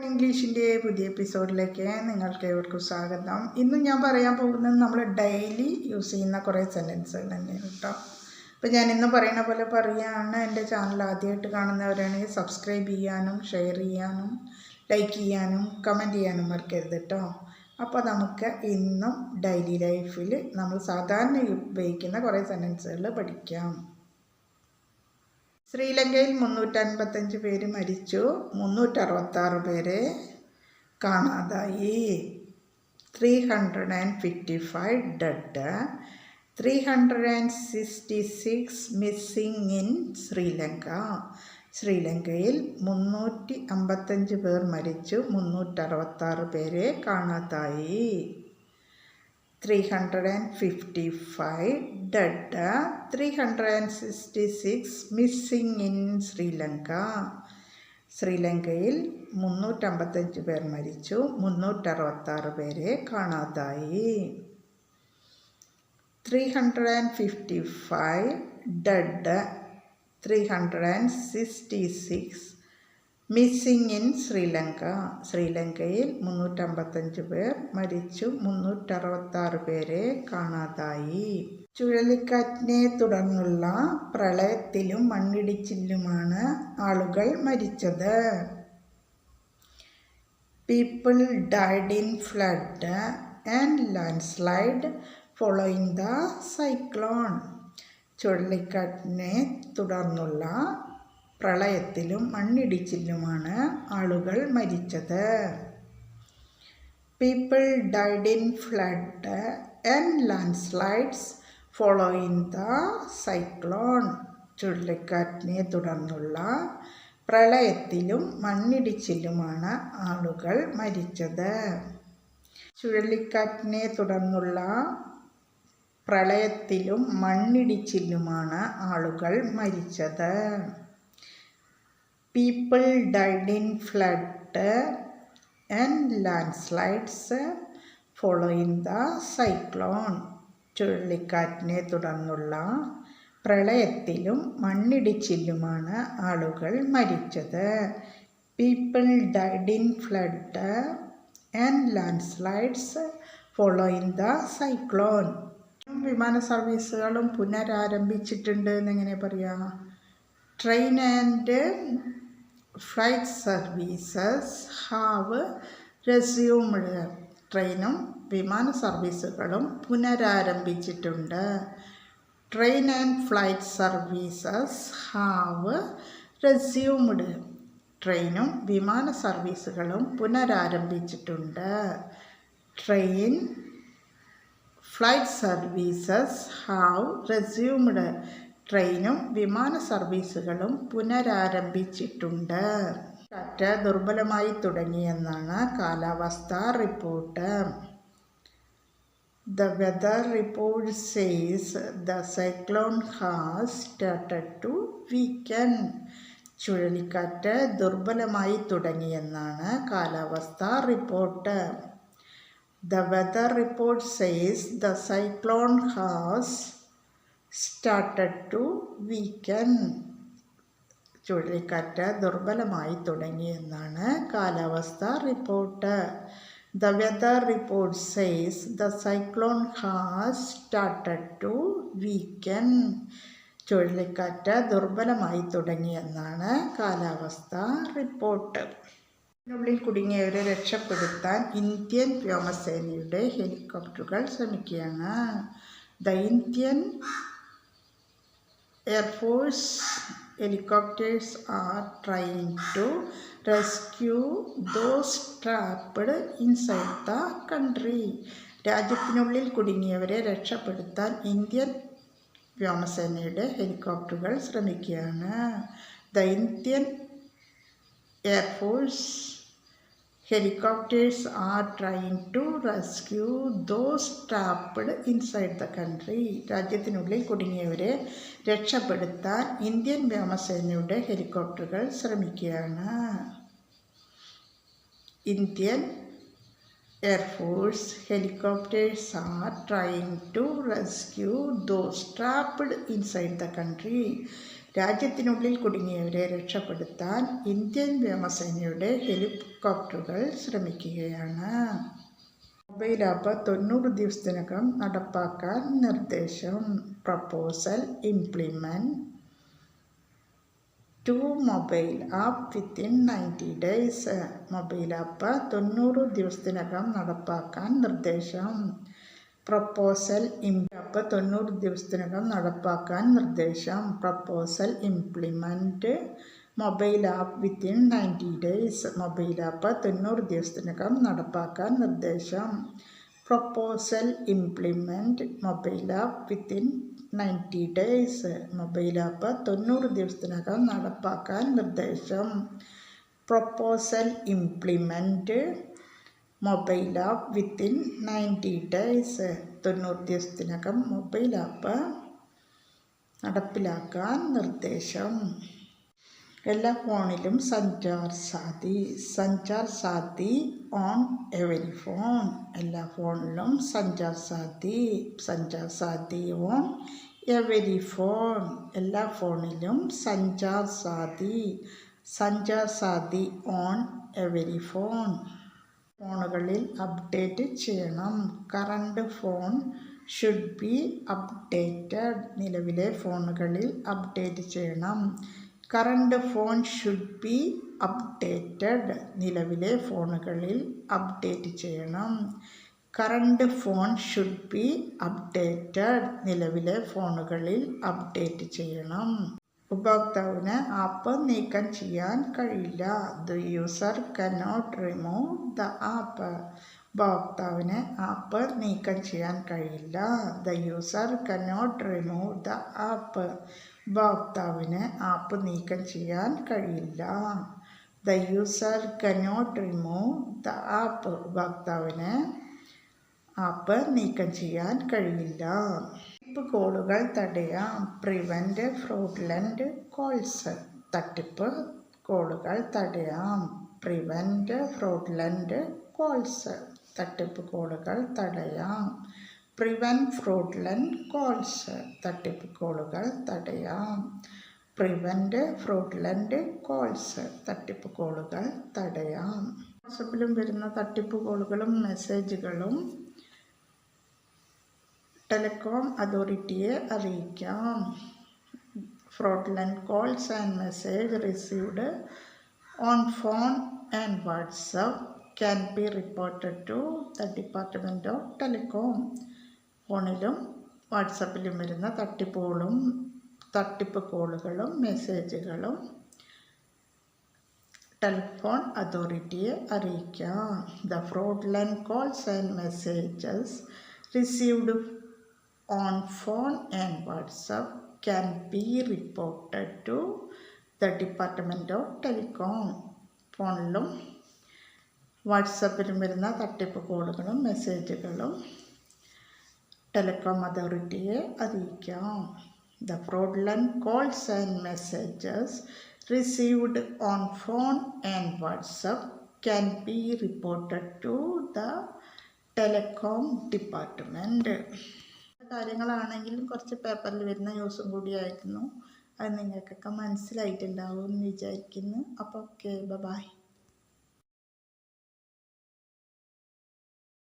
ഇംഗ്ലീഷിൻ്റെ പുതിയ എപ്പിസോഡിലേക്ക് നിങ്ങൾക്ക് ഏവർക്കും സ്വാഗതം. ഇന്ന് ഞാൻ പറയാൻ പോകുന്നത് നമ്മൾ ഡെയിലി യൂസ് ചെയ്യുന്ന കുറേ സെൻറ്റൻസുകൾ തന്നെയാണ് കേട്ടോ. അപ്പോൾ ഞാൻ ഇന്ന് പറയുന്ന പോലെ പറയുകയാണ്. എൻ്റെ ചാനൽ ആദ്യമായിട്ട് കാണുന്നവരാണെങ്കിൽ സബ്സ്ക്രൈബ് ചെയ്യാനും ഷെയർ ചെയ്യാനും ലൈക്ക് ചെയ്യാനും കമൻറ്റ് ചെയ്യാനും മറക്കരുത് കേട്ടോ. അപ്പോൾ നമുക്ക് ഇന്നും ഡെയിലി ലൈഫിൽ നമ്മൾ സാധാരണ ഉപയോഗിക്കുന്ന കുറേ സെൻറ്റൻസുകൾ പഠിക്കാം. ശ്രീലങ്കയിൽ 355 പേര് മരിച്ചു, 366 പേരെ കാണാതായി. 355 ഡെഡ്, 366 മിസ്സിംഗ് ഇൻ ശ്രീലങ്ക. ശ്രീലങ്കയിൽ 355 പേർ മരിച്ചു, 366 പേരെ കാണാതായി. 355 dead, 366 missing in ശ്രീലങ്ക. ശ്രീലങ്കയിൽ 355 പേർ മരിച്ചു, 366 പേരെ കാണാതായി. 355 dead, 366 മിസ്സിംഗ് ഇൻ ശ്രീലങ്ക. ശ്രീലങ്കയിൽ 355 പേർ മരിച്ചു, 366 പേരെ കാണാതായി. ചുഴലിക്കാറ്റിനെ തുടർന്നുള്ള പ്രളയത്തിലും മണ്ണിടിച്ചിലുമാണ് ആളുകൾ മരിച്ചത്. People died in flood and landslide following the cyclone. ചുഴലിക്കാറ്റിനെ തുടർന്നുള്ള പ്രളയത്തിലും മണ്ണിടിച്ചിലുമാണ് ആളുകൾ മരിച്ചത്. People died in flood and landslides following the cyclone. ചുഴലിക്കാറ്റിനെ തുടർന്നുള്ള പ്രളയത്തിലും മണ്ണിടിച്ചിലുമാണ് ആളുകൾ മരിച്ചത്. ചുഴലിക്കാറ്റിനെ തുടർന്നുള്ള പ്രളയത്തിലും മണ്ണിടിച്ചിലുമാണ് ആളുകൾ മരിച്ചത്. People died in flood and landslides following the cyclone. ചുഴലിക്കാറ്റിനെ തുടർന്നുള്ള പ്രളയത്തിലും മണ്ണിടിച്ചിലുമാണ് ആളുകൾ മരിച്ചത്. People died in flood and landslides following the cyclone. വിമാന സർവീസുകളും പുനരാരംഭിച്ചിട്ടുണ്ട് എന്നെങ്ങനെ പറയാം? Train and flight services have resumed. ട്രെയിനും വിമാന സർവീസുകളും പുനരാരംഭിച്ചിട്ടുണ്ട്. Train and flight services have resumed. ട്രെയിനും വിമാന സർവീസുകളും പുനരാരംഭിച്ചിട്ടുണ്ട്. Train flight services have resumed. ട്രെയിനും വിമാന സർവീസുകളും പുനരാരംഭിച്ചിട്ടുണ്ട്. കാറ്റ് ദുർബലമായി തുടങ്ങിയെന്നാണ് കാലാവസ്ഥാ report. The weather report says the cyclone has started to weaken. ചുഴലിക്കാറ്റ് ദുർബലമായി തുടങ്ങിയെന്നാണ് കാലാവസ്ഥാ report. The weather report says the cyclone has started to weaken. ചുഴലിക്കാറ്റ് ദുർബലമായി തുടങ്ങിയെന്നാണ് കാലാവസ്ഥാ report. The weather report says the cyclone has started to weaken. ചുഴലിക്കാറ്റ് ദുർബലമായി തുടങ്ങിയെന്നാണ് കാലാവസ്ഥാ report. ഇതിനുള്ളിൽ കുടുങ്ങിയവരെ രക്ഷപ്പെടുത്താൻ ഇന്ത്യൻ വ്യോമസേനയുടെ ഹെലികോപ്റ്ററുകൾ ശ്രമിക്കുകയാണ്. The Indian Air Force helicopters are trying to rescue those trapped inside the country. രാജ്യത്തിനുള്ളിൽ കുടുങ്ങിയവരെ രക്ഷപ്പെടുത്താൻ ഇന്ത്യൻ വ്യോമസേനയുടെ ഹെലികോപ്റ്ററുകൾ ശ്രമിക്കുകയാണ്. The Indian Air Force helicopters are trying to rescue those trapped inside the country. രാജ്യത്തിനുള്ളിൽ കുടുങ്ങിയവരെ രക്ഷപ്പെടുത്താൻ ഇന്ത്യൻ വ്യോമസേനയുടെ ഹെലികോപ്റ്ററുകൾ ശ്രമിക്കുകയാണ്. Indian air force helicopters are trying to rescue those trapped inside the country. രാജ്യത്തിനുള്ളിൽ കുടുങ്ങിയവരെ രക്ഷപ്പെടുത്താൻ ഇന്ത്യൻ വ്യോമസേനയുടെ ഹെലികോപ്റ്ററുകൾ ശ്രമിക്കുകയാണ്. മൊബൈൽ ആപ്പ് 90 ദിവസത്തിനകം നടപ്പാക്കാൻ നിർദ്ദേശം. Proposal implement to mobile app within 90 days. Mobile app 90 ദിവസത്തിനകം നടപ്പാക്കാൻ നിർദ്ദേശം. പ്രപ്പോസൽ ആപ്പ് 90 ദിവസത്തിനകം നടപ്പാക്കാൻ നിർദ്ദേശം. Proposal implement mobile app within 90 days. Mobile app 90 ദിവസത്തിനകം നടപ്പാക്കാൻ നിർദ്ദേശം. Proposal implement mobile app within 90 days. Mobile app 90 ദിവസത്തിനകം നടപ്പാക്കാൻ നിർദ്ദേശം. Proposal implement mobile app within 90 days. 90 ദിവസത്തിനകം മൊബൈൽ ആപ്പ് നടപ്പിലാക്കാൻ നിർദ്ദേശം. എല്ലാ ഫോണിലും സഞ്ചാർ സാധി ഓൺ എവരി ഫോൺ. എല്ലാ ഫോണിലും സഞ്ചാർ സാധി ഓൺ എവരി ഫോൺ. എല്ലാ ഫോണിലും സഞ്ചാർ സാധി ഓൺ എവരി ഫോൺ. ഫോണുകളിൽ അപ്ഡേറ്റ് ചെയ്യണം. Current phone should be updated. നിലവിലെ ഫോണുകളിൽ അപ്ഡേറ്റ് ചെയ്യണം. Current phone should be updated. നിലവിലെ ഫോണുകളിൽ അപ്ഡേറ്റ് ചെയ്യണം. Current phone should be updated. നിലവിലെ ഫോണുകളിൽ അപ്ഡേറ്റ് ചെയ്യണം. ഉപഭോക്താവിന് ആപ്പ് നീക്കം ചെയ്യാൻ കഴിയില്ല. The user cannot remove the app. ഉപഭോക്താവിന് ആപ്പ് നീക്കം ചെയ്യാൻ കഴിയില്ല. The user cannot remove the app. ഉപഭോക്താവിന് ആപ്പ് നീക്കം ചെയ്യാൻ കഴിയില്ല. The user cannot remove the app. ഉപഭോക്താവിന് ആപ്പ് നീക്കം ചെയ്യാൻ കഴിയില്ല. തട്ടിപ്പ് കോളുകൾ തടയാം. Prevent fraudulent calls. തട്ടിപ്പ് കോളുകൾ തടയാം. Prevent fraudulent calls. തട്ടിപ്പ് കോളുകൾ തടയാം. Prevent fraudulent calls. തട്ടിപ്പ് കോളുകൾ തടയാം. Prevent fraudulent calls. തട്ടിപ്പ് കോളുകൾ തടയാം. വാട്സപ്പിലും വരുന്ന തട്ടിപ്പ് കോളുകളും മെസ്സേജുകളും ടെലികോം അതോറിറ്റിയെ അറിയിക്കാം. Fraudulent calls and message received on phone and WhatsApp can be reported to the department of telecom. ഫോണിലും വാട്സപ്പിലും വരുന്ന തട്ടിപ്പ് കോളുകളും മെസ്സേജുകളും ടെലിഫോൺ അതോറിറ്റിയെ അറിയിക്കാം. The fraudulent calls and messages received on phone and WhatsApp can be reported to the department of telecom. ഫോണിലും വാട്സപ്പിലും വരുന്ന തട്ടിപ്പ് കോളുകളും മെസ്സേജുകളും ടെലികോം അതോറിറ്റിയെ അറിയിക്കാം. The fraudulent calls and messages received on phone and WhatsApp can be reported to the telecom department. കാര്യങ്ങളാണെങ്കിലും കുറച്ച് പേപ്പറിൽ വരുന്ന ന്യൂസും കൂടിയായിരുന്നു. അത് നിങ്ങൾക്കൊക്കെ മനസ്സിലായിട്ടുണ്ടാവും എന്ന് വിചാരിക്കുന്നു. അപ്പോൾ ഓക്കെ, ബൈ.